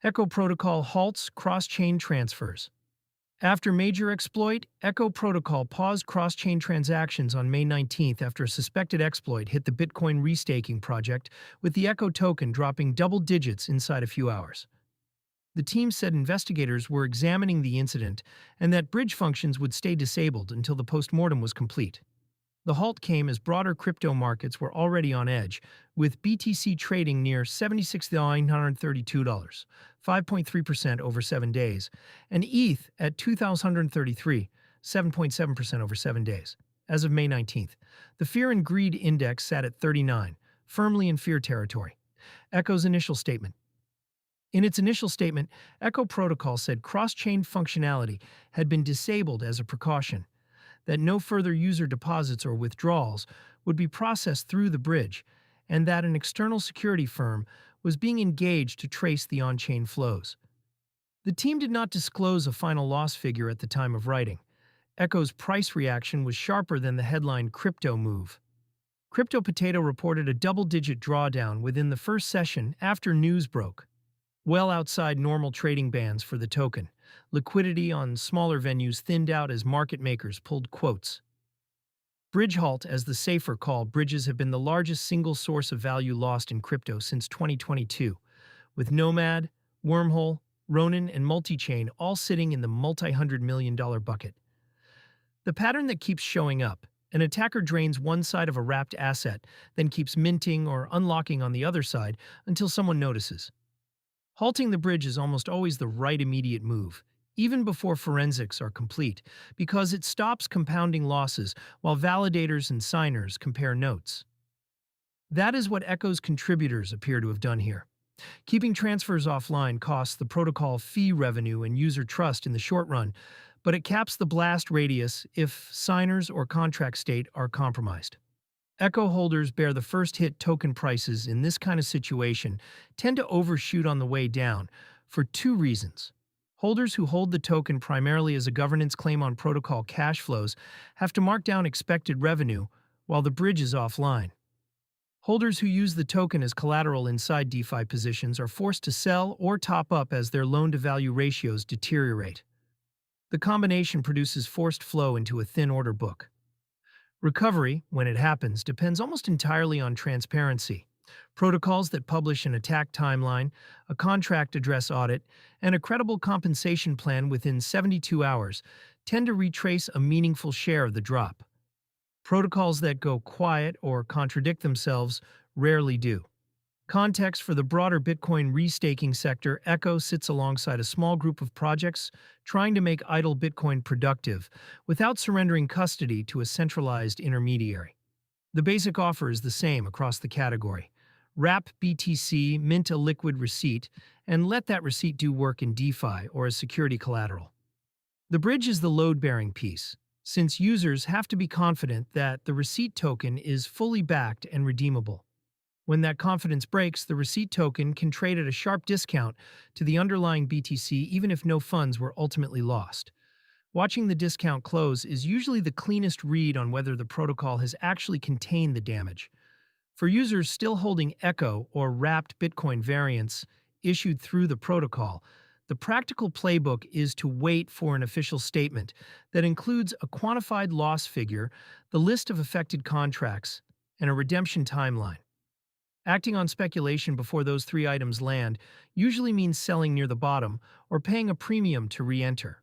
Echo Protocol halts cross-chain transfers. After major exploit, Echo Protocol paused cross-chain transactions on May 19th after a suspected exploit hit the Bitcoin restaking project, with the Echo token dropping double digits inside a few hours. The team said investigators were examining the incident and that bridge functions would stay disabled until the postmortem was complete. The halt came as broader crypto markets were already on edge, with BTC trading near $76,932, 5.3% over 7 days, and ETH at $2,033, 7.7% over 7 days. As of May 19th, the Fear and Greed Index sat at 39, firmly in fear territory. Echo's initial statement. In its initial statement, Echo Protocol said cross-chain functionality had been disabled as a precaution, that no further user deposits or withdrawals would be processed through the bridge, and that an external security firm was being engaged to trace the on-chain flows. The team did not disclose a final loss figure at the time of writing. Echo's price reaction was sharper than the headline crypto move. Crypto Potato reported a double-digit drawdown within the first session after news broke, well outside normal trading bands for the token. Liquidity on smaller venues thinned out as market makers pulled quotes. Bridge halt, as the safer call, bridges have been the largest single source of value lost in crypto since 2022, with Nomad, Wormhole, Ronin, and Multichain all sitting in the multi-hundred-million-dollar bucket. The pattern that keeps showing up: an attacker drains one side of a wrapped asset, then keeps minting or unlocking on the other side until someone notices. Halting the bridge is almost always the right immediate move, even before forensics are complete, because it stops compounding losses while validators and signers compare notes. That is what Echo's contributors appear to have done here. Keeping transfers offline costs the protocol fee revenue and user trust in the short run, but it caps the blast radius if signers or contract state are compromised. Echo holders bear the first hit. Token prices in this kind of situation tend to overshoot on the way down for two reasons. Holders who hold the token primarily as a governance claim on protocol cash flows have to mark down expected revenue while the bridge is offline. Holders who use the token as collateral inside DeFi positions are forced to sell or top up as their loan-to-value ratios deteriorate. The combination produces forced flow into a thin order book. Recovery, when it happens, depends almost entirely on transparency. Protocols that publish an attack timeline, a contract address audit, and a credible compensation plan within 72 hours tend to retrace a meaningful share of the drop. Protocols that go quiet or contradict themselves rarely do. Context for the broader Bitcoin restaking sector: Echo sits alongside a small group of projects trying to make idle Bitcoin productive without surrendering custody to a centralized intermediary. The basic offer is the same across the category. Wrap BTC, mint a liquid receipt, and let that receipt do work in DeFi or as security collateral. The bridge is the load-bearing piece, since users have to be confident that the receipt token is fully backed and redeemable. When that confidence breaks, the receipt token can trade at a sharp discount to the underlying BTC even if no funds were ultimately lost. Watching the discount close is usually the cleanest read on whether the protocol has actually contained the damage. For users still holding Echo or wrapped Bitcoin variants issued through the protocol, the practical playbook is to wait for an official statement that includes a quantified loss figure, the list of affected contracts, and a redemption timeline. Acting on speculation before those three items land usually means selling near the bottom or paying a premium to re-enter.